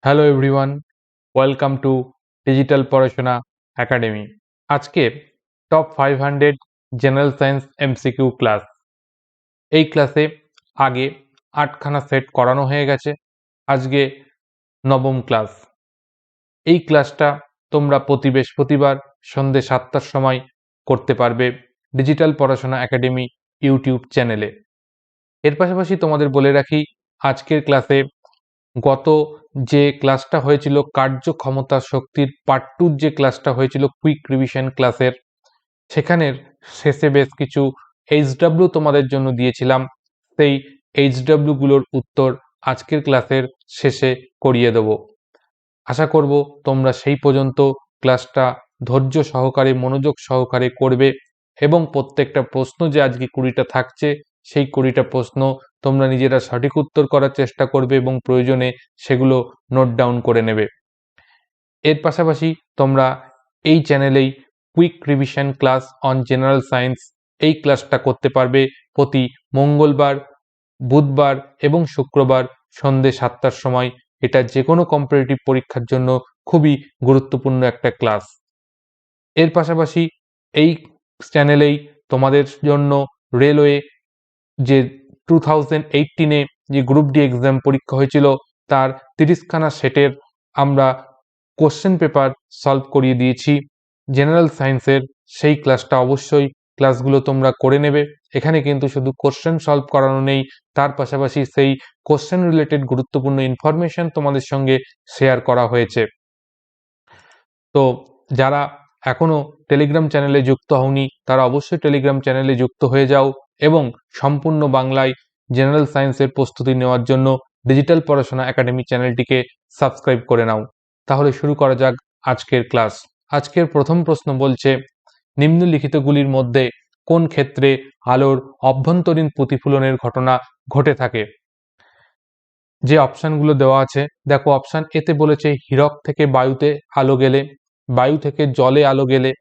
Hello everyone, welcome to digital পড়াশোনা academy. আজকে top 500 general science MCQ class. এই ক্লাসে আগে 8খানা সেট করানো হয়ে গেছে, আজকে নবম ক্লাস। এই ক্লাসটা তোমরা প্রতি বৃহস্পতিবার সন্ধ্যে 7টার সময় করতে পারবে ডিজিটাল পড়াশোনা একাডেমি ইউটিউব চ্যানেলে। এর পাশাপাশি তোমাদের বলে রাখি, আজকের ক্লাসে গত যে ক্লাসটা হয়েছিল কার্যক্ষমতা শক্তির পার্ট 2 যে ক্লাসটা হয়েছিল কুইক রিভিশন ক্লাসের, সেখানের শেষে বেশ কিছু এইচডব্লিউ তোমাদের জন্য দিয়েছিলাম। সেই এইচডব্লিউ গুলোর উত্তর আজকের ক্লাসের শেষে করিয়ে দেব। আশা করব তোমরা সেই পর্যন্ত ক্লাসটা ধৈর্য সহকারে মনোযোগ সহকারে করবে এবং প্রত্যেকটা প্রশ্ন যে আজকে 20টা থাকছে সেই 20টা প্রশ্ন তোমরা নিজেরা সঠিক উত্তর করার চেষ্টা করবে এবং প্রয়োজনে সেগুলো নোট ডাউন করে নেবে। এর পাশাপাশি তোমরা এই চ্যানেলেই quick revision class on general science এই ক্লাসটা করতে পারবে প্রতি মঙ্গলবার, বুধবার এবং শুক্রবার সন্ধ্যে 7টার সময়। এটা যে কোনো কম্পিটিটিভ পরীক্ষার জন্য খুবই গুরুত্বপূর্ণ একটা ক্লাস। এর পাশাপাশি এই চ্যানেলেই তোমাদের জন্য রেলওয়ে যে 2018-এ যে গ্রুপ ডি এক্সাম পরীক্ষা হয়েছিল তার 30খানা সেটের আমরা কোশ্চেন পেপার সলভ করিয়ে দিয়েছি জেনারেল সায়েন্সের। সেই ক্লাসটা অবশ্যই ক্লাসগুলো তোমরা করে নেবে। এখানে কিন্তু শুধু কোশ্চেন সলভ করানো নেই, তার পাশাপাশি সেই কোশ্চেন রিলেটেড গুরুত্বপূর্ণ ইনফরমেশন তোমাদের সঙ্গে শেয়ার করা হয়েছে। তো যারা এখনো টেলিগ্রাম চ্যানেলে যুক্ত হওনি তারা অবশ্যই টেলিগ্রাম চ্যানেলে যুক্ত হয়ে যাও এবং সম্পূর্ণ বাংলায় জেনারেল সায়েন্সের প্রস্তুতি নেওয়ার জন্য ডিজিটাল পড়াশোনা একাডেমি চ্যানেলটিকে সাবস্ক্রাইব করে নাও। তাহলে শুরু করা যাক আজকের ক্লাস। আজকের প্রথম প্রশ্ন বলছে, নিম্নলিখিতগুলির মধ্যে কোন ক্ষেত্রে আলোর অভ্যন্তরীণ প্রতিফলনের ঘটনা ঘটে থাকে? যে অপশানগুলো দেওয়া আছে দেখো, অপশান এতে বলেছে হীরক থেকে বায়ুতে আলো গেলে, বায়ু থেকে জলে আলো গেলে,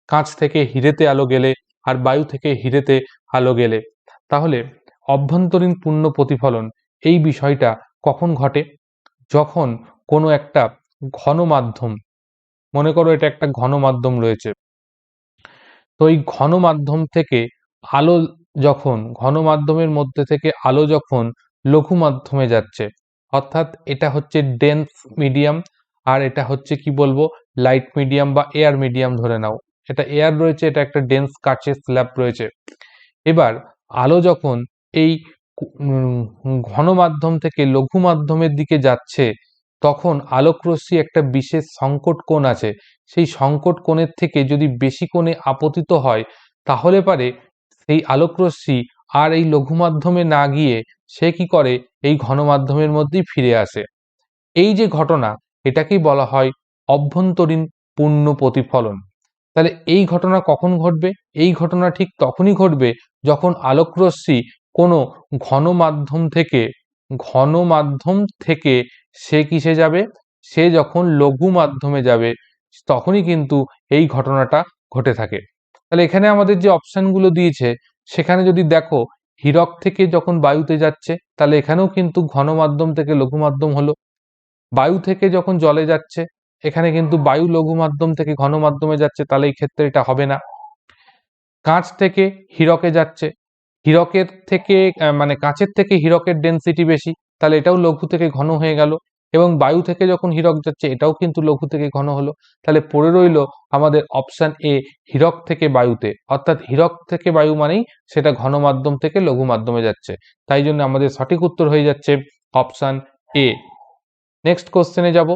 কাঁচ থেকে হিরেতে আলো গেলে আর বায়ু থেকে হিরেতে আলো গেলে। তাহলে অভ্যন্তরীণ পূর্ণ প্রতিফলন এই বিষয়টা কখন ঘটে? যখন কোনো একটা ঘন মাধ্যম, মনে করো এটা একটা ঘন মাধ্যম রয়েছে, তো এই ঘন মাধ্যম থেকে আলো যখন ঘন মাধ্যমের মধ্যে থেকে আলো যখন লঘু মাধ্যমে যাচ্ছে, অর্থাৎ এটা হচ্ছে ডেন্স মিডিয়াম আর এটা হচ্ছে কি বলবো লাইট মিডিয়াম বা এয়ার মিডিয়াম ধরে নাও, এটা এয়ার রয়েছে, এটা একটা ডেন্স কাচের স্ল্যাব রয়েছে। এবার আলো যখন এই ঘন মাধ্যম থেকে লঘু মাধ্যমের দিকে যাচ্ছে তখন আলোকরশ্মি একটা বিশেষ সংকট কোণ আছে, সেই সংকট কোণের থেকে যদি বেশি কোণে আপতিত হয় তাহলে পারে সেই আলোকরশ্মি আর এই লঘু মাধ্যমে না গিয়ে সে কি করে এই ঘন মাধ্যমের মধ্যেই ফিরে আসে। এই যে ঘটনা এটাকেই বলা হয় অভ্যন্তরীণ পূর্ণ প্রতিফলন। তাহলে এই ঘটনা কখন ঘটবে? এই ঘটনা ঠিক তখনই ঘটবে যখন আলোকরশ্মি কোনো ঘন মাধ্যম থেকে সে কিসে যাবে, সে যখন লঘু মাধ্যমে যাবে তখনই কিন্তু এই ঘটনাটা ঘটে থাকে। তাহলে এখানে আমাদের যে অপশানগুলো দিয়েছে সেখানে যদি দেখো, হীরক থেকে যখন বায়ুতে যাচ্ছে তাহলে এখানেও কিন্তু ঘন মাধ্যম থেকে লঘু মাধ্যম হলো। বায়ু থেকে যখন জলে যাচ্ছে এখানে কিন্তু বায়ু লঘু মাধ্যম থেকে ঘন মাধ্যমে যাচ্ছে, তাহলে এই ক্ষেত্রে এটা হবে না। কাঁচ থেকে হীরকে যাচ্ছে, হীরকের থেকে মানে কাঁচের থেকে হীরকের ডেনসিটি বেশি, তাহলে এটাও লঘু থেকে ঘন হয়ে গেল। এবং বায়ু থেকে যখন হীরক যাচ্ছে এটাও কিন্তু লঘু থেকে ঘন হলো। তাহলে পড়ে রইল আমাদের অপশান এ, হীরক থেকে বায়ুতে, অর্থাৎ হীরক থেকে বায়ু মানেই সেটা ঘন মাধ্যম থেকে লঘু মাধ্যমে যাচ্ছে, তাই জন্য আমাদের সঠিক উত্তর হয়ে যাচ্ছে অপশান এ। নেক্সট কোশ্চেনে যাব,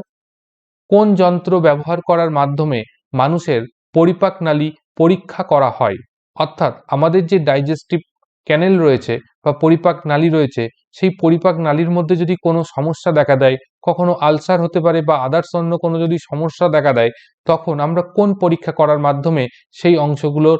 কোন যন্ত্র ব্যবহার করার মাধ্যমে মানুষের পরিপাক নালী পরীক্ষা করা হয়? অর্থাৎ আমাদের যে ডাইজেস্টিভ ক্যানেল রয়েছে বা পরিপাক নালী রয়েছে, সেই পরিপাক নালীর মধ্যে যদি কোনো সমস্যা দেখা দেয়, কখনো আলসার হতে পারে বা আদার্স অন্য কোনো যদি সমস্যা দেখা দেয়, তখন আমরা কোন পরীক্ষা করার মাধ্যমে সেই অংশগুলো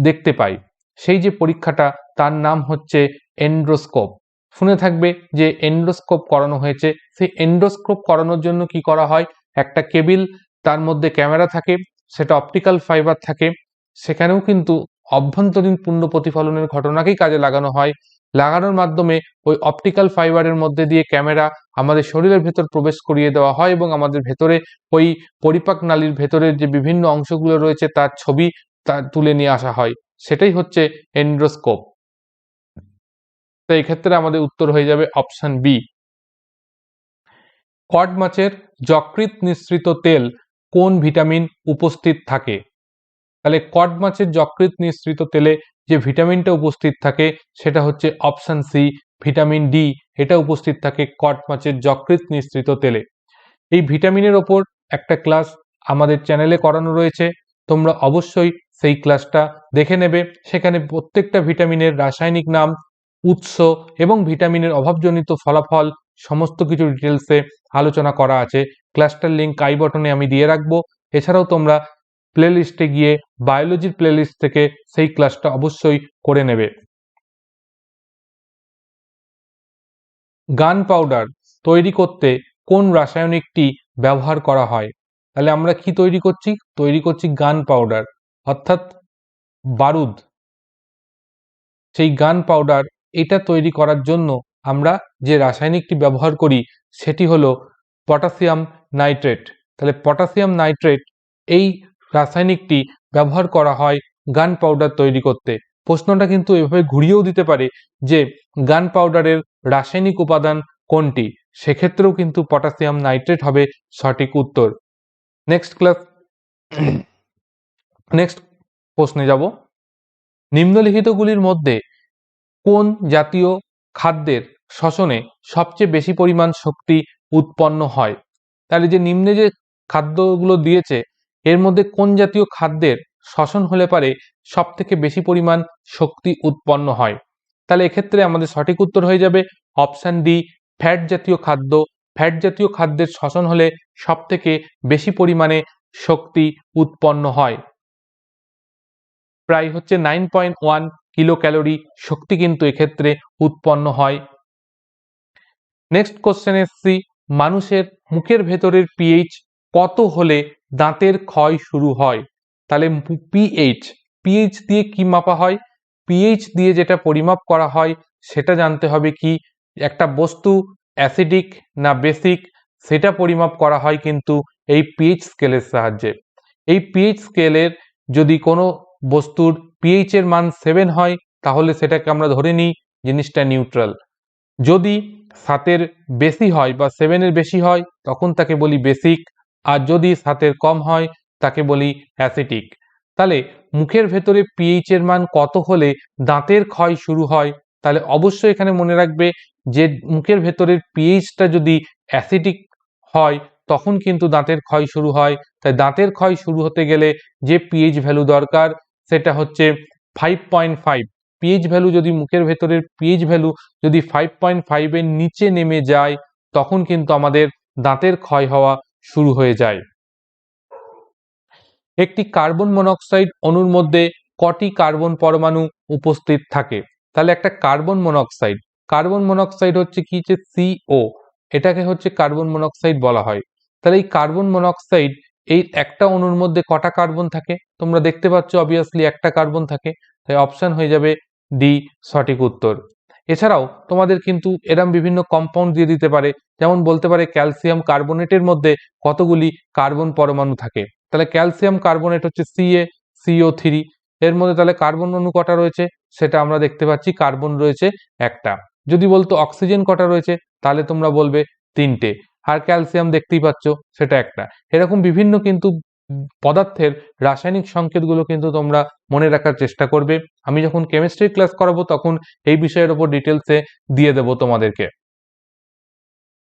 দেখতে পাই? সেই যে পরীক্ষাটা তার নাম হচ্ছে এন্ডোস্কোপ। শুনে থাকবে যে এন্ডোস্কোপ করানো হয়েছে। সেই এন্ডোস্কোপ করানোর জন্য কি করা হয়, একটা কেবিল, তার মধ্যে ক্যামেরা থাকে, সেটা অপটিক্যাল ফাইবার থাকে, সেখানেও কিন্তু অভ্যন্তরীণ পূর্ণ প্রতিফলনের ঘটনাকেই কাজে লাগানো হয়। লাগানোর মাধ্যমে ওই অপটিক্যাল ফাইবারের মধ্যে দিয়ে ক্যামেরা আমাদের শরীরের ভেতর প্রবেশ করিয়ে দেওয়া হয় এবং আমাদের ভেতরে ওই পরিপাক নালীর ভেতরের যে বিভিন্ন অংশগুলো রয়েছে তার ছবি তুলে নিয়ে আসা হয়, সেটাই হচ্ছে এন্ডোস্কোপ। তো এই ক্ষেত্রে আমাদের উত্তর হয়ে যাবে অপশন বি। কড মাছের যকৃৎ নিঃসৃত তেল কোন ভিটামিন উপস্থিত থাকে? তাহলে কড মাছের যকৃৎ নিঃসৃত তেলে যে ভিটামিনটা উপস্থিত থাকে সেটা হচ্ছে অপশন সি, ভিটামিন ডি। এটা উপস্থিত থাকে কড মাছের যকৃৎ নিঃসৃত তেলে। এই ভিটামিনের ওপর একটা ক্লাস আমাদের চ্যানেলে করানো রয়েছে, তোমরা অবশ্যই সেই ক্লাসটা দেখে নেবে। সেখানে প্রত্যেকটা ভিটামিনের রাসায়নিক নাম, উৎস এবং ভিটামিনের অভাবজনিত ফলাফল সমস্ত কিছু ডিটেলসে আলোচনা করা আছে। ক্লাসটার লিঙ্ক আই বটনে আমি দিয়ে রাখবো। এছাড়াও তোমরা প্লেলিস্টে গিয়ে বায়োলজির প্লেলিস্ট থেকে সেই ক্লাসটা অবশ্যই করে নেবে। গান পাউডার তৈরি করতে কোন রাসায়নিকটি ব্যবহার করা হয়? তাহলে আমরা কি তৈরি করছি গান পাউডার, অর্থাৎ বারুদ। সেই গান পাউডার এটা তৈরি করার জন্য আমরা যে রাসায়নিকটি ব্যবহার করি সেটি হলো পটাশিয়াম নাইট্রেট। তাহলে পটাশিয়াম নাইট্রেট এই রাসায়নিকটি ব্যবহার করা হয় গান পাউডার তৈরি করতে। প্রশ্নটা কিন্তু এভাবে ঘুরিয়েও দিতে পারে যে গান পাউডারের রাসায়নিক উপাদান কোনটি, সেক্ষেত্রেও কিন্তু পটাশিয়াম নাইট্রেট হবে সঠিক উত্তর। নেক্সট প্রশ্নে যাব। নিম্নলিখিতগুলির মধ্যে কোন জাতীয় খাদ্যের শ্বসনে সবচেয়ে বেশি পরিমাণ শক্তি উৎপন্ন হয়? তাহলে যে নিম্নে যে খাদ্যগুলো দিয়েছে এর মধ্যে কোন জাতীয় খাদ্যের শ্বসন হলে পারে সব থেকে বেশি পরিমাণ শক্তি উৎপন্ন হয়? তাহলে এক্ষেত্রে আমাদের সঠিক উত্তর হয়ে যাবে অপশন ডি, ফ্যাট জাতীয় খাদ্য। ফ্যাট জাতীয় খাদ্যের শ্বসন হলে সব থেকে বেশি পরিমাণে শক্তি উৎপন্ন হয়। প্রায় হচ্ছে 9.1 কিলো ক্যালোরি শক্তি কিন্তু এক্ষেত্রে উৎপন্ন হয়। নেক্সট কোশ্চেন এসছি, মানুষের মুখের ভেতরের পিএইচ কত হলে দাঁতের ক্ষয় শুরু হয়? তাহলে পিএইচ দিয়ে কি মাপা হয়? পিএইচ দিয়ে যেটা পরিমাপ করা হয় সেটা জানতে হবে কি একটা বস্তু অ্যাসিডিক না বেসিক, সেটা পরিমাপ করা হয় কিন্তু এই পিএইচ স্কেলের সাহায্যে। এই পিএইচ স্কেলের যদি কোনো বস্তুর পিএইচ এর মান 7 হয় তাহলে সেটাকে আমরা ধরে নিই জিনিসটা নিউট্রাল। যদি 7-এর বেশি হয় বা 7-এর বেশি হয় তখন তাকে বলি বেসিক, আর যদি 7-এর কম হয় তাকে বলি অ্যাসিডিক। তাহলে মুখের ভেতরে পিএইচ এর মান কত হলে দাঁতের ক্ষয় শুরু হয়? তাহলে অবশ্যই এখানে মনে রাখবে যে মুখের ভেতরের পিএইচটা যদি অ্যাসিডিক হয় তখন কিন্তু দাঁতের ক্ষয় শুরু হয়। তাই দাঁতের ক্ষয় শুরু হতে গেলে যে পিএইচ ভ্যালু দরকার সেটা হচ্ছে 5.5। পিএইচ ভ্যালু যদি মুখের ভেতরের পিএইচ ভ্যালু যদি 5.5 এর নিচে নেমে যায় তখন কিন্তু আমাদের দাঁতের ক্ষয় হওয়া শুরু হয়ে যায়। একটি কার্বন মনোক্সাইড অণুর মধ্যে কটি কার্বন পরমাণু উপস্থিত থাকে? তাহলে একটা কার্বন মনোক্সাইড হচ্ছে কি, যে CO, এটাকে হচ্ছে কার্বন মনোক্সাইড বলা হয়। তাহলে এই কার্বন মনোক্সাইড এই একটা অণুর মধ্যে কটা কার্বন থাকে? তোমরা দেখতে পাচ্ছ অবভিয়াসলি একটা কার্বন থাকে, তাই অপশন হয়ে যাবে ডি সঠিক উত্তর। এছাড়াও তোমাদের কিন্তু এরম বিভিন্ন কম্পাউন্ড দিয়ে দিতে পারে, যেমন বলতে পারে ক্যালসিয়াম কার্বনেটের মধ্যে কতগুলি কার্বন পরমাণু থাকে। তাহলে ক্যালসিয়াম কার্বনেট হচ্ছে CO3। এর মধ্যে তাহলে কার্বন অণু কটা রয়েছে সেটা আমরা দেখতে পাচ্ছি কার্বন রয়েছে একটা। যদি বলতো অক্সিজেন কটা রয়েছে তাহলে তোমরা বলবে 3টে, আর ক্যালসিয়াম দেখতেই পাচ্ছ সেটা একটা। এরকম বিভিন্ন কিন্তু পদার্থের রাসায়নিক সংকেতগুলো কিন্তু তোমরা মনে রাখার চেষ্টা করবে। আমি যখন কেমিস্ট্রি ক্লাস করাবো তখন এই বিষয়ের উপর ডিটেলসে দিয়ে দেবো তোমাদেরকে।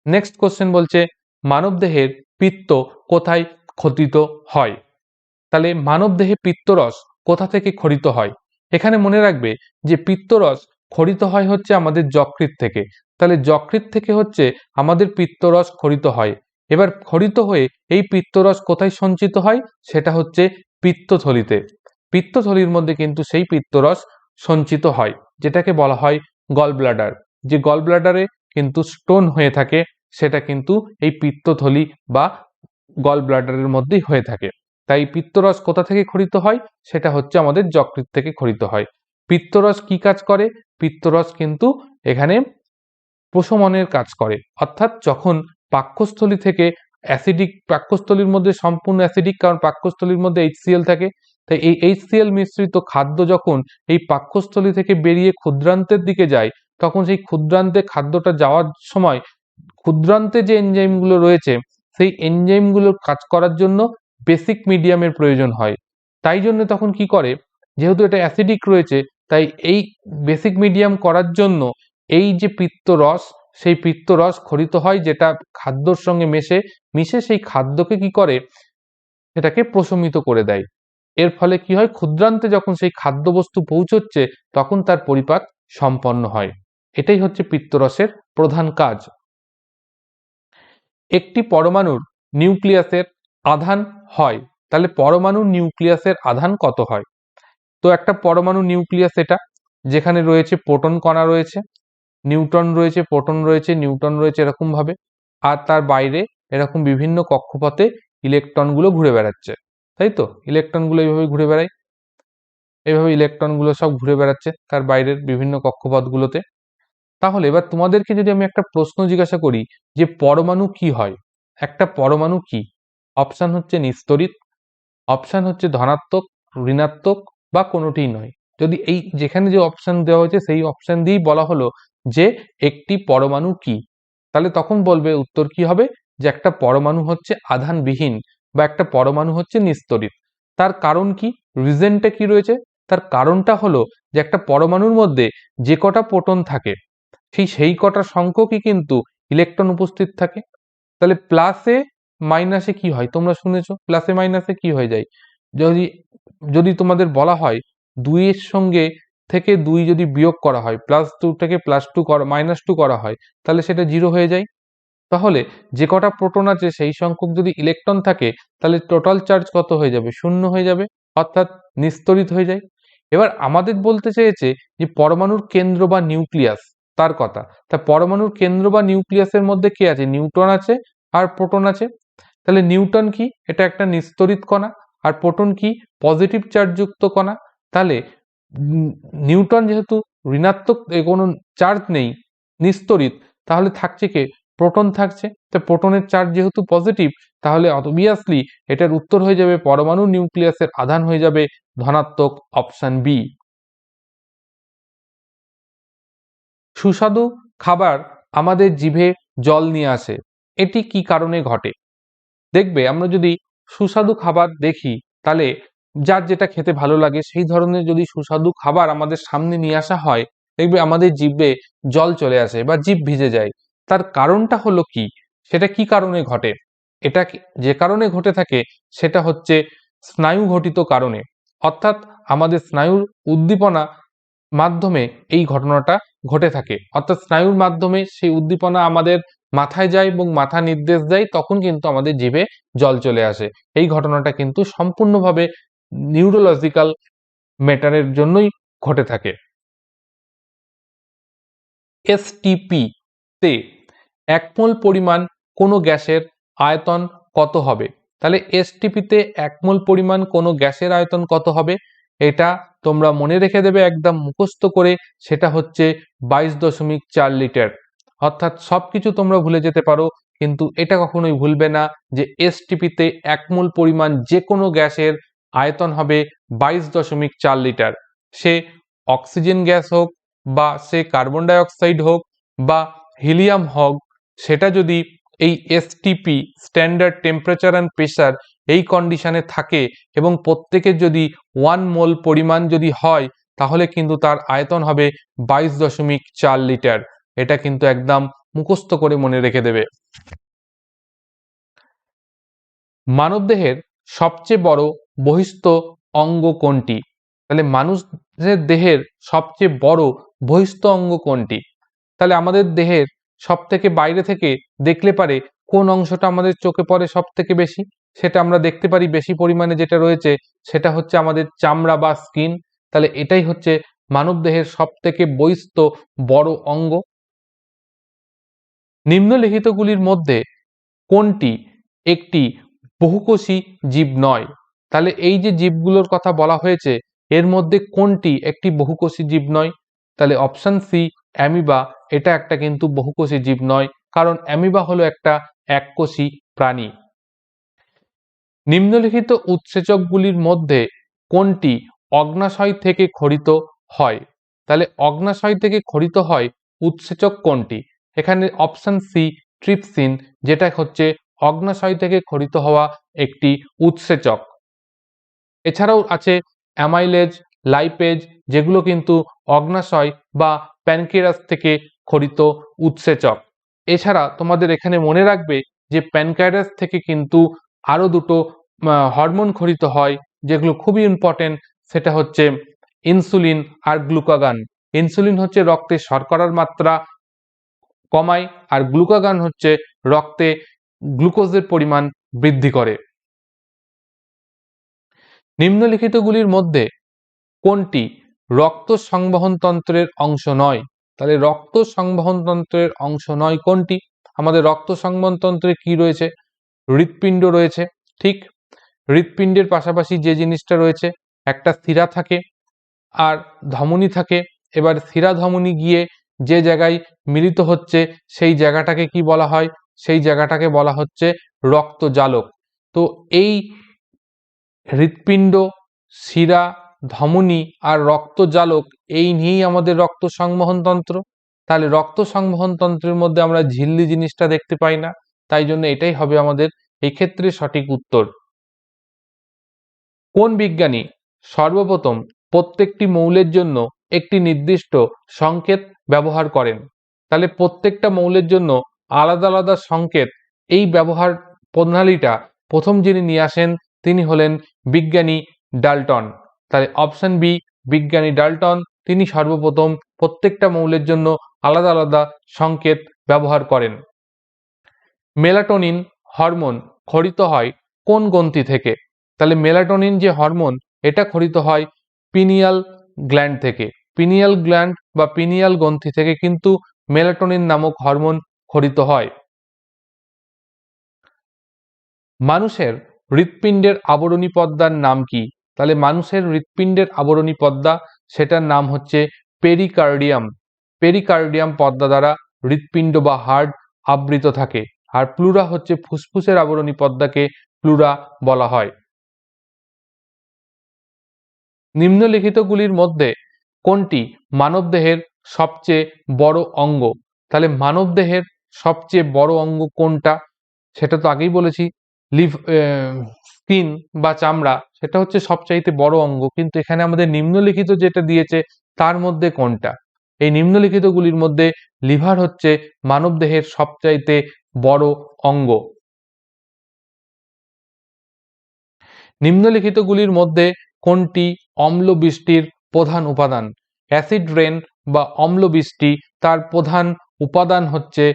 নেক্সট কোশ্চেন বলছে মানবদেহের পিত্ত কোথায় ক্ষতিত হয়? তাহলে মানবদেহে পিত্তরস কোথা থেকে ক্ষরিত হয়? এখানে মনে রাখবে যে পিত্তরস ক্ষরিত হয় হচ্ছে আমাদের যকৃৎ থেকে। তাহলে যকৃৎ থেকে হচ্ছে আমাদের পিত্তরস ক্ষরিত হয়। এবার ক্ষরিত হয়ে এই পিত্তরস কোথায় সঞ্চিত হয়? সেটা হচ্ছে পিত্তথলিতে। পিত্তথলির মধ্যে কিন্তু সেই পিত্তরস সঞ্চিত হয়, যেটাকে বলা হয় গল ব্লাডার। যে গল ব্লাডারে কিন্তু স্টোন হয়ে থাকে সেটা কিন্তু এই পিত্তথলি বা গল ব্লাডারের মধ্যেই হয়ে থাকে। তাই পিত্তরস কোথা থেকে ক্ষরিত হয়? সেটা হচ্ছে আমাদের যকৃৎ থেকে ক্ষরিত হয়। পিত্তরস কি কাজ করে? পিত্তরস কিন্তু এখানে প্রশমনের কাজ করে, অর্থাৎ যখন পাকস্থলী থেকে অ্যাসিডিক, পাকস্থলীর মধ্যে সম্পূর্ণ অ্যাসিডিক, কারণ পাকস্থলীর মধ্যে HCl থাকে, তাই এই HCl মিশ্রিত খাদ্য যখন এই পাকস্থলী থেকে বেরিয়ে ক্ষুদ্রান্তের দিকে যায়, তখন সেই ক্ষুদ্রান্তে খাদ্যটা যাওয়ার সময় ক্ষুদ্রান্তে যে এনজাইমগুলো রয়েছে সেই এনজাইমগুলোর কাজ করার জন্য বেসিক মিডিয়ামের প্রয়োজন হয়। তাই জন্য তখন কি করে, যেহেতু এটা অ্যাসিডিক রয়েছে, তাই এই বেসিক মিডিয়াম করার জন্য এই যে পিত্তরস, সেই পিত্তরস খরিত হয়, যেটা খাদ্যর সঙ্গে মিশে সেই খাদ্যকে কি করে, সেটাকে প্রশমিত করে দেয়। এর ফলে কি হয়, ক্ষুদ্রান্তে যখন সেই খাদ্যবস্তু পৌঁছচ্ছে তখন তার পরিপাক সম্পন্ন হয়। এটাই হচ্ছে পিত্তরসের প্রধান কাজ। একটি পরমাণুর নিউক্লিয়াসের আধান হয়, তাহলে পরমাণুর নিউক্লিয়াসের আধান কত হয়? তো একটা পরমাণু নিউক্লিয়াস এটা, যেখানে রয়েছে প্রোটন কণা রয়েছে, নিউট্রন রয়েছে, প্রোটন রয়েছে, নিউট্রন রয়েছে এরকম ভাবে, আর তার বাইরে এরকম বিভিন্ন কক্ষপথে ইলেকট্রনগুলো ঘুরে বেড়াচ্ছে, তাই তো? ইলেকট্রনগুলো এইভাবে ঘুরে বেড়ায়, এইভাবে ইলেকট্রনগুলো সব ঘুরে বেড়াচ্ছে তার বাইরের বিভিন্ন কক্ষপথগুলোতে। তাহলে এবার তোমাদেরকে যদি আমি একটা প্রশ্ন জিজ্ঞাসা করি যে পরমাণু কি হয়, একটা পরমাণু কি? অপশান হচ্ছে নিস্তড়িত, অপশান হচ্ছে ধনাত্মক, ঋণাত্মক, বা কোনোটিই নয়। যদি এই যেখানে যে অপশান দেওয়া হয়েছে সেই অপশান দিয়েই বলা হলো যে একটি পরমাণু কি, তাহলে তখন বলবে উত্তর কি হবে, যে একটা পরমাণু হচ্ছে আধানবিহীন বা একটা পরমাণু হচ্ছে নিস্তড়িত। তার কারণ কি, রিজনটা কি রয়েছে? তার কারণটা হলো যে একটা পরমাণুর মধ্যে যে কটা প্রোটন থাকে সেই কটা সংখ্যকই কিন্তু ইলেকট্রন উপস্থিত থাকে। তাহলে প্লাসে মাইনাসে কি হয়, তোমরা শুনেছো প্লাসে মাইনাসে কি হয়ে যায়? যদি যদি তোমাদের বলা হয় 2 এর সঙ্গে থেকে 2 যদি বিয়োগ করা হয়, +2 থেকে +2 করা, -2 করা হয়, তাহলে সেটা 0 হয়ে যায়। তাহলে যে কটা প্রোটন আছে সেই সংখ্যক যদি ইলেকট্রন থাকে, তাহলে টোটাল চার্জ কত হয়ে যাবে? 0 হয়ে যাবে, অর্থাৎ নিস্তড়িত হয়ে যায়। এবার আমাদের বলতে চেয়েছে যে পরমাণুর কেন্দ্র বা নিউক্লিয়াস, তার কথা। তা পরমাণুর কেন্দ্র বা নিউক্লিয়াসের মধ্যে কে আছে? নিউট্রন আছে আর প্রোটন আছে। তাহলে নিউটন কি? এটা একটা নিস্তড়িত কণা। আর প্রোটন কি? পজিটিভ চার্জযুক্ত কণা। তাহলে নিউটন যেহেতু ঋণাত্মক, কোনো চার্জ নেই, নিস্তড়িত, তাহলে থাকছে কে? প্রোটন থাকছে। তো প্রোটনের চার্জ যেহেতু পজিটিভ, তাহলে অবভিয়াসলি এটার উত্তর হয়ে যাবে, পরমাণু নিউক্লিয়াসের আধান হয়ে যাবে ধনাত্মক, অপশন বি। সুস্বাদু খাবার আমাদের জিভে জল নিয়ে আসে, এটি কি কারণে ঘটে? দেখবে আমরা যদি সুস্বাদু খাবার দেখি, তাহলে যার যেটা খেতে ভালো লাগে সেই ধরনের যদি সুস্বাদু খাবার আমাদের সামনে নিয়ে আসা হয়, দেখবে আমাদের জিভে জল চলে আসে বা জিভ ভিজে যায়। তার কারণটা হলো কি? সেটা কি কারণে ঘটে? এটা যে কারণে ঘটে থাকে সেটা হচ্ছে স্নায়ু ঘটিত কারণে, অর্থাৎ আমাদের স্নায়ুর উদ্দীপনা মাধ্যমে এই ঘটনাটা ঘটে থাকে, অর্থাৎ স্নায়ুর মাধ্যমে সেই উদ্দীপনা আমাদের মাথায় যায় এবং মাথা নির্দেশ দেয়, তখন কিন্তু আমাদের জিভে জল চলে আসে। এই ঘটনাটা কিন্তু সম্পূর্ণভাবে নিউরোলজিক্যাল ম্যাটারের জন্যই ঘটে থাকে। এসটিপি তে 1 মোল পরিমাণ কোনো গ্যাসের আয়তন কত হবে? তাহলে এসটিপিতে 1 মোল পরিমাণ কোনো গ্যাসের আয়তন কত হবে? এটা তোমরা মনে রেখে দেবে একদম মুখস্থ করে, সেটা হচ্ছে 22.4 লিটার। অর্থাৎ সবকিছু তোমরা ভুলে যেতে পারো, কিন্তু এটা কখনোই ভুলবে না যে এসটিপিতে 1 মোল পরিমাণ যে কোনো গ্যাসের আয়তন হবে 22.4 লিটার। সে অক্সিজেন গ্যাস হোক, বা সে কার্বন ডাই অক্সাইড হোক, বা হিলিয়াম হোক, সেটা যদি এই STP, standard temperature and pressure, এই কন্ডিশনে থাকে এবং প্রত্যেকের যদি 1 মোল পরিমাণ যদি হয়, তাহলে কিন্তু তার আয়তন হবে 22.4 লিটার। এটা কিন্তু একদম মুখস্থ করে মনে রেখে দেবে। মানবদেহের সবচেয়ে বড় বহিস্থ অঙ্গ কোনটি? তাহলে মানুষের দেহের সবচেয়ে বড় বহিস্থ অঙ্গ কোনটি? তাহলে আমাদের দেহের সব থেকে বাইরে থেকে দেখলে পারে কোন অংশটা আমাদের চোখে পড়ে সব থেকে বেশি, সেটা আমরা দেখতে পারি বেশি পরিমাণে যেটা রয়েছে সেটা হচ্ছে আমাদের চামড়া বা স্কিন। তাহলে এটাই হচ্ছে মানবদেহের সব থেকে বহিস্থ বড় অঙ্গ। নিম্নলিখিতগুলির মধ্যে কোনটি একটি বহুকোষী জীব নয়? তাহলে এই যে জীবগুলোর কথা বলা হয়েছে, এর মধ্যে কোনটি একটি বহুকোষী জীব নয়? তাহলে অপশন সি অ্যামিবা, এটা একটা কিন্তু বহুকোষী জীব নয়, কারণ অ্যামিবা হলো একটা এককোষী প্রাণী। নিম্নলিখিত উৎসেচকগুলির মধ্যে কোনটি অগ্নাশয় থেকে ক্ষরিত হয়? তাহলে অগ্নাশয় থেকে ক্ষরিত হয় উৎসেচক কোনটি? এখানে অপশন সি ট্রিপসিন, যেটা হচ্ছে অগ্নাশয় থেকে ক্ষরিত হওয়া একটি উৎসেচক। এছাড়াও আছে অ্যামাইলেজ, লাইপেজ, যেগুলো কিন্তু অগ্নাশয় বা প্যানক্রিয়াস থেকে ক্ষরিত উৎসেচক। এছাড়া তোমাদের এখানে মনে রাখবে যে প্যানক্রিয়াস থেকে কিন্তু আরও দুটো হরমোন ক্ষরিত হয়, যেগুলো খুবই ইম্পর্টেন্ট। সেটা হচ্ছে ইনসুলিন আর গ্লুকাগন। ইনসুলিন হচ্ছে রক্তে শর্করার মাত্রা কমায়, আর গ্লুকাগন হচ্ছে রক্তে গ্লুকোজের পরিমাণ বৃদ্ধি করে। নিম্নলিখিতগুলির মধ্যে কোনটি রক্ত সংবহন তন্ত্রের অংশ নয়? তাহলে রক্ত সংবহন তন্ত্রের অংশ নয় কোনটি? আমাদের রক্ত সংবহন তন্ত্রে কি রয়েছে? হৃৎপিণ্ড রয়েছে, ঠিক। হৃৎপিণ্ডের পাশাপাশি যে জিনিসটা রয়েছে, একটা শিরা থাকে আর ধমনী থাকে। এবার শিরা ধমনী গিয়ে যে জায়গায় মিলিত হচ্ছে সেই জায়গাটাকে কি বলা হয়? সেই জায়গাটাকে বলা হচ্ছে রক্তজালক। তো এই হৃৎপিণ্ড, শিরা, ধমনী আর রক্তজালক, এই নিয়েই আমাদের রক্ত সংবহন তন্ত্র। তাহলে রক্ত সংবহন তন্ত্রের মধ্যে আমরা ঝিল্লি জিনিসটা দেখতে পাই না, তাই জন্য এটাই হবে আমাদের এই ক্ষেত্রে সঠিক উত্তর। কোন বিজ্ঞানী সর্বপ্রথম প্রত্যেকটি মৌলের জন্য একটি নির্দিষ্ট সংকেত ব্যবহার করেন? তাহলে প্রত্যেকটা মৌলের জন্য আলাদা আলাদা সংকেত, এই ব্যবহার প্রণালীটা প্রথম যিনি নিয়ে আসেন তিনি হলেন বিজ্ঞানী ডাল্টন। তাহলে অপশন বি বিজ্ঞানী ডাল্টন, তিনি সর্বপ্রথম প্রত্যেকটা মৌলের জন্য আলাদা আলাদা সংকেত ব্যবহার করেন। মেলাটোনিন হরমোন ক্ষরিত হয় কোন গ্রন্থি থেকে? তাহলে মেলাটোনিন যে হরমোন, এটা ক্ষরিত হয় পিনিয়াল গ্ল্যান্ড থেকে। পিনিয়াল গ্ল্যান্ড বা পিনিয়াল গ্রন্থি থেকে কিন্তু মেলাটোনিন নামক হরমোন ক্ষরিত হয়। মানুষের হৃৎপিণ্ডের আবরণী পর্দার নাম কি? তাহলে মানুষের হৃৎপিণ্ডের আবরণী পর্দা, সেটার নাম হচ্ছে পেরিকার্ডিয়াম। পেরিকার্ডিয়াম পর্দা দ্বারা হৃৎপিণ্ড বা হার্ট আবৃত থাকে। আর প্লুরা হচ্ছে ফুসফুসের আবরণী পর্দাকে প্লুরা বলা হয়। নিম্নলিখিতগুলির মধ্যে কোনটি মানবদেহের সবচেয়ে বড় অঙ্গ? তাহলে মানবদেহের সবচেয়ে বড় অঙ্গ কোনটা? সেটা তো আগেই বলেছি, স্কিন বা চামড়া, সেটা হচ্ছে সবচাইতে বড় অঙ্গ। কিন্তু এখানে আমাদের নিম্নলিখিত যেটা দিয়েছে তার মধ্যে কোনটা? এই নিম্নলিখিতগুলির মধ্যে লিভার হচ্ছে মানবদেহের সবচাইতে বড় অঙ্গ। নিম্নলিখিতগুলির মধ্যে কোনটি অম্ল বৃষ্টির প্রধান উপাদান? অ্যাসিড রেন বা অম্ল বৃষ্টি, তার প্রধান উপাদান হচ্ছে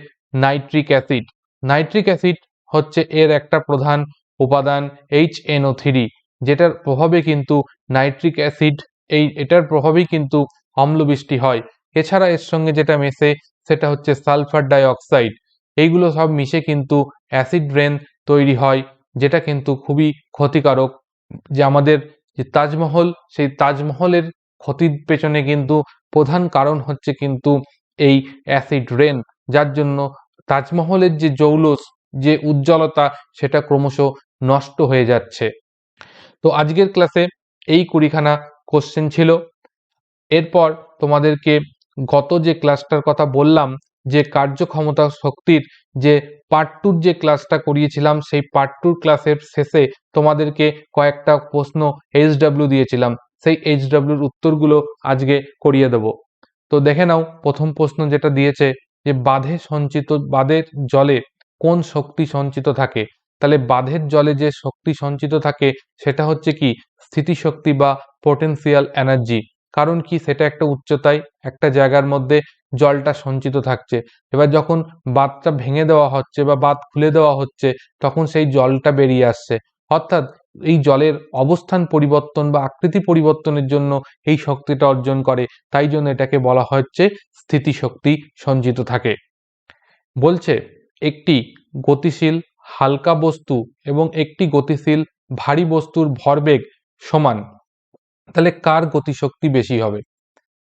নাইট্রিক অ্যাসিড। নাইট্রিক অ্যাসিড হচ্ছে এর একটা প্রধান উপাদান HNO3, যেটার প্রভাবে কিন্তু নাইট্রিক অ্যাসিড, এটার প্রভাবেই কিন্তু অম্ল বৃষ্টি হয়। এছাড়া এর সঙ্গে যেটা মেশে সেটা হচ্ছে সালফার ডাইঅক্সাইড। এইগুলো সব মিশে কিন্তু অ্যাসিড রেন তৈরি হয়, যেটা কিন্তু খুবই ক্ষতিকারক। যে আমাদের যে তাজমহল, সেই তাজমহলের ক্ষতির পেছনে কিন্তু প্রধান কারণ হচ্ছে কিন্তু এই অ্যাসিড রেন, যার জন্য তাজমহলের যে জৌলস, যে উজ্জ্বলতা, সেটা ক্রমশ নষ্ট হয়ে যাচ্ছে। তো আজকের ক্লাসে এই 20খানা কোশ্চেন ছিল। এরপর তোমাদেরকে গত যে ক্লাসটার কথা বললাম, যে কার্যক্ষমতা শক্তির যে পার্ট 2 যে ক্লাসটা করিয়েছিলাম, সেই পার্ট 2 ক্লাসের শেষে তোমাদেরকে কয়েকটা প্রশ্ন HW দিয়েছিলাম, সেই HWর উত্তরগুলো আজকে করিয়ে দেব। তো দেখে নাও, প্রথম প্রশ্ন যেটা দিয়েছে যে বাঁধের জলে কোন শক্তি সঞ্চিত থাকে? তাহলে বাঁধের জলে যে শক্তি সঞ্চিত থাকে সেটা হচ্ছে কি স্থিতিশক্তি বা পোটেনশিয়াল এনার্জি। কারণ কি, সেটা একটা উচ্চতায় একটা জায়গার মধ্যে জলটা সঞ্চিত থাকছে। এবার যখন বাঁধটা ভেঙে দেওয়া হচ্ছে বা বাঁধ খুলে দেওয়া হচ্ছে, তখন সেই জলটা বেরিয়ে আসছে। অর্থাৎ এই জলের অবস্থান পরিবর্তন বা আকৃতি পরিবর্তনের জন্য এই শক্তিটা অর্জন করে, তাই জন্য এটাকে বলা হচ্ছে স্থিতিশক্তি সঞ্চিত থাকে। বলছে একটি গতিশীল হালকা বস্তু এবং একটি গতিশীল ভারী বস্তুর ভরবেগ সমান। তাহলে কার গতিশক্তি বেশি হবে?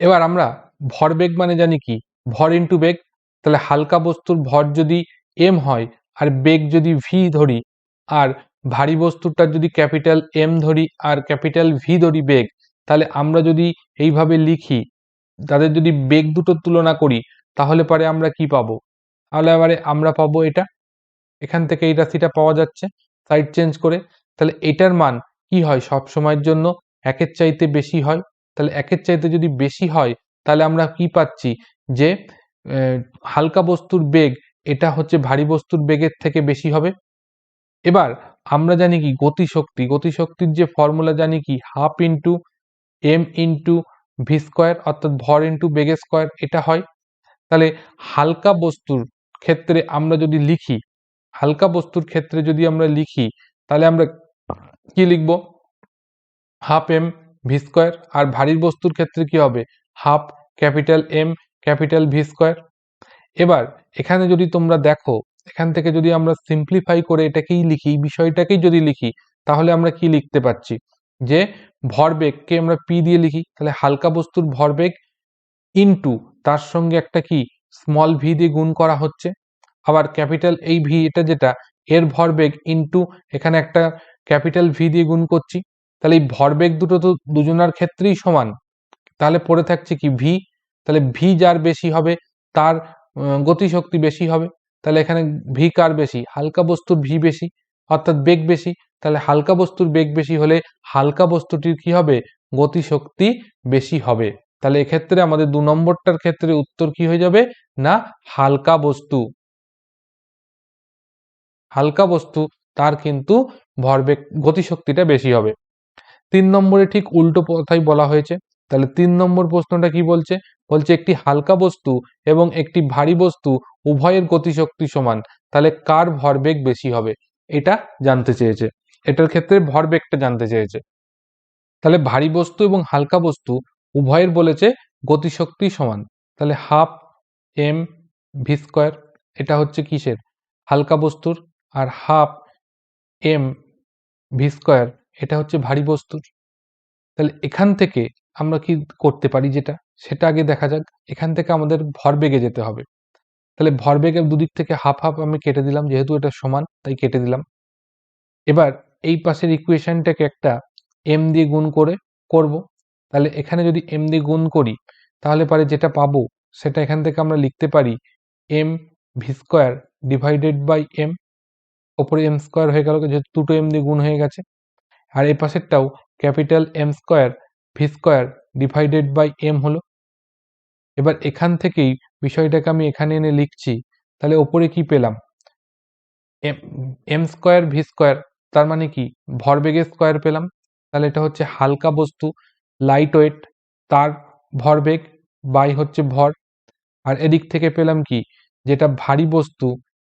এবার আমরা ভরবেগ মানে জানি কি, ভর ইন্টু বেগ। তাহলে হালকা বস্তুর ভর যদি এম হয় আর বেগ যদি ভি ধরি, আর ভারী বস্তুটার যদি ক্যাপিটাল এম ধরি আর ক্যাপিটাল ভি ধরি বেগ, তাহলে আমরা যদি এইভাবে লিখি, তাদের যদি বেগ দুটো তুলনা করি, তাহলে পরে আমরা কি পাবো? তাহলে এবারে আমরা পাবো এটা, এখান থেকে এই রাশিটা পাওয়া যাচ্ছে সাইড চেঞ্জ করে। তাহলে এটার মান কি হয়? সব সময়ের জন্য একের চাইতে বেশি হয়। তাহলে একের চাইতে যদি বেশি হয়, তাহলে আমরা কি পাচ্ছি? যে হালকা বস্তুর বেগ এটা হচ্ছে ভারী বস্তুর বেগের থেকে বেশি হবে। এবার আমরা জানি কি গতিশক্তি, গতিশক্তির যে ফর্মুলা জানি কি, half into M into V square, অর্থাৎ ভর ইন্টু বেগের স্কোয়ার এটা হয়। তাহলে হালকা বস্তুর ক্ষেত্রে আমরা যদি লিখি, হালকা বস্তুর ক্ষেত্রে যদি আমরা লিখি, তাহলে আমরা কি লিখব? Half M V square. আর ভারী বস্তুর ক্ষেত্রে কি হবে? Half capital M capital V square. এবার এখানে যদি তোমরা দেখো, এখান থেকে যদি আমরা সিম্পলিফাই করে এটাকেই লিখি, বিষয়টাকেই যদি লিখি, তাহলে আমরা কি লিখতে পারছি? যে ভরবেগকে আমরা পি দিয়ে লিখি, তাহলে হালকা বস্তুর ভরবেগ ইনটু তার সঙ্গে একটা কি স্মল ভি দিয়ে গুণ করা হচ্ছে, আবার ক্যাপিটাল এই ভি এটা যেটা এর ভরবেগ ইনটু এখানে একটা ক্যাপিটাল ভি দিয়ে গুণ করছি। তাহলে এই ভরবেগ দুটো তো দুজনার ক্ষেত্রেই সমান, তাহলে পড়ে থাকছে কি ভি। তাহলে ভি যার বেশি হবে তার গতিশক্তি বেশি হবে। তাহলে এখানে ভি কার বেশি? হালকা বস্তুর ভি বেশি, অর্থাৎ বেগ বেশি। তাহলে হালকা বস্তুর বেগ বেশি হলে হালকা বস্তুটির কি হবে? গতিশক্তি বেশি হবে। তাহলে এক্ষেত্রে আমাদের 2 নম্বরটার ক্ষেত্রে উত্তর কি হয়ে যাবে? না, হালকা বস্তু। হালকা বস্তু তার কিন্তু ভরবেগ গতিশক্তিটা বেশি হবে। 3 নম্বরে ঠিক উল্টো কথাই বলা হয়েছে। তাহলে 3 নম্বর প্রশ্নটা কি বলছে? বলছে একটি হালকা বস্তু এবং একটি ভারী বস্তু উভয়ের গতিশক্তি সমান, তাহলে কার ভরবেগ বেশি হবে? এটা জানতে চেয়েছে। এটার ক্ষেত্রে ভরবেগটা জানতে চেয়েছে। তাহলে ভারী বস্তু এবং হালকা বস্তু উভয়ের বলেছে গতিশক্তি সমান। তাহলে হাফ এম ভি স্কোয়ার এটা হচ্ছে কিসের? হালকা বস্তুর। আর হাফ এম ভি স্কোয়ার এটা হচ্ছে ভারী বস্তুর। তাহলে এখান থেকে আমরা কি করতে পারি, যেটা সেটা আগে দেখা যাক। এখান থেকে আমাদের ভরবেগে যেতে হবে। তাহলে ভরবেগের দুদিক থেকে হাফ হাফ আমি কেটে দিলাম, যেহেতু এটা সমান তাই কেটে দিলাম। এবার এই পাশের ইকুয়েশনটাকে একটা এম দিয়ে গুণ করে করব। তাহলে এখানে যদি এম দিয়ে গুণ করি, তাহলে পরে যেটা পাবো সেটা এখান থেকে আমরা লিখতে পারি M V square divided by M. ওপরে এম স্কোয়ার হয়ে গেল, যেহেতু দুটো এম দিয়ে গুণ হয়ে গেছে। আর এই পাশেরটাও capital M square V square divided by M হলো। এবার এখান থেকেই বিষয়টাকে আমি এখানে এনে লিখছি। তাহলে ওপরে কি পেলাম? এম স্কোয়ার ভি স্কোয়ার, তার মানে কি ভরবেগের স্কোয়ার পেলাম। তাহলে এটা হচ্ছে হালকা বস্তু, লাইট ওয়েট, তার ভরবেগ বাই হচ্ছে ভর। আর এদিক থেকে পেলাম কি, যেটা ভারী বস্তু,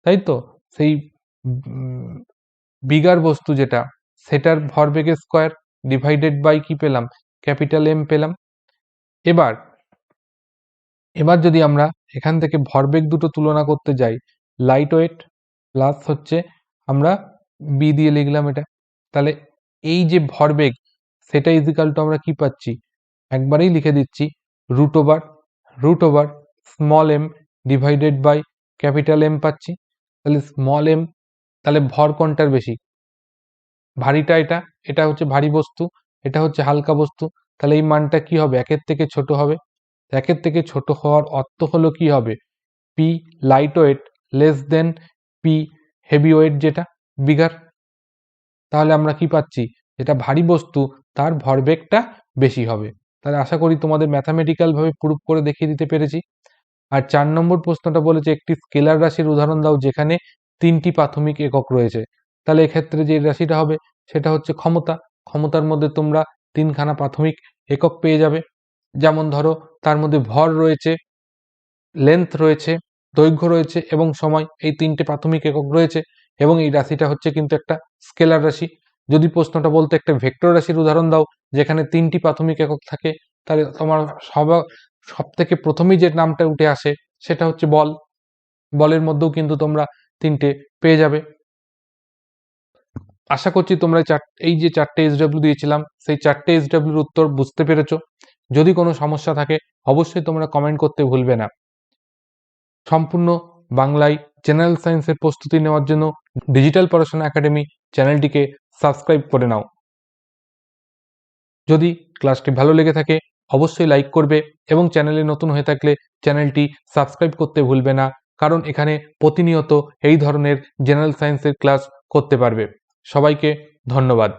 তাই তো, সেই বিগার বস্তু যেটা, সেটার ভরবেগের স্কোয়ার ডিভাইডেড বাই কি পেলাম? ক্যাপিটাল এম পেলাম। এবার এবার যদি আমরা এখান থেকে ভরবেগ দুটো তুলনা করতে যাই, লাইট ওয়েট প্লাস হচ্ছে আমরা বি দিয়ে লিখলাম এটা। তাহলে এই যে ভরবেগ সেটা ইজিক্যাল টু আমরা কি পাচ্ছি? একবারেই লিখে দিচ্ছি root over small M divided by capital M পাচ্ছি। তাহলে স্মল এম, তাহলে ভর কোনটার বেশি? ভারীটা এটা, এটা হচ্ছে ভারী বস্তু, এটা হচ্ছে হালকা বস্তু। তাহলে এই মানটা কি হবে? একের থেকে ছোট হবে। একের থেকে ছোট হওয়ার অর্থ হলো কি হবে? P light weight less than P heavy weight, যেটা বিগার। তাহলে আমরা কি পাচ্ছি? যেটা ভারী বস্তু তার ভরবেগটা বেশি হবে। তাহলে আশা করি তোমাদের ম্যাথামেটিক্যাল ভাবে প্রুফ করে দেখিয়ে দিতে পেরেছি। আর 4 নম্বর প্রশ্নটা বলেছে একটি স্কেলার রাশির উদাহরণ দাও যেখানে 3টি প্রাথমিক একক রয়েছে। তাহলে এক্ষেত্রে যে রাশিটা হবে সেটা হচ্ছে ক্ষমতা। ক্ষমতার মধ্যে তোমরা 3খানা প্রাথমিক একক পেয়ে যাবে। যেমন ধরো তার মধ্যে ভর রয়েছে, লেন্থ রয়েছে, দৈর্ঘ্য রয়েছে এবং সময়, এই 3টে প্রাথমিক একক রয়েছে। এবং এই রাশিটা হচ্ছে কিন্তু একটা স্কেলার রাশি। যদি প্রশ্নটা বলতে একটা ভেক্টর রাশির উদাহরণ দাও যেখানে 3টি প্রাথমিক একক থাকে, তাহলে তোমার সব থেকে প্রথমেই যে নামটা উঠে আসে সেটা হচ্ছে বল। বলের মধ্যেও কিন্তু তোমরা 3টে পেয়ে যাবে। আশা করছি তোমরা এই যে 4টে SW দিয়েছিলাম সেই 4টে SWর উত্তর বুঝতে পেরেছো। যদি কোনো সমস্যা থাকে অবশ্যই তোমরা কমেন্ট করতে ভুলবে না। সম্পূর্ণ বাংলায় জেনারেল সায়েন্সের প্রস্তুতি নেওয়ার জন্য ডিজিটাল পড়াশোনা একাডেমি চ্যানেলটিকে সাবস্ক্রাইব করে নাও। যদি ক্লাসটি ভালো লেগে থাকে অবশ্যই লাইক করবে এবং চ্যানেলে নতুন হয়ে থাকলে চ্যানেলটি সাবস্ক্রাইব করতে ভুলবে না, কারণ এখানে প্রতিনিয়ত এই ধরনের জেনারেল সায়েন্সের ক্লাস করতে পারবে। সবাইকে ধন্যবাদ।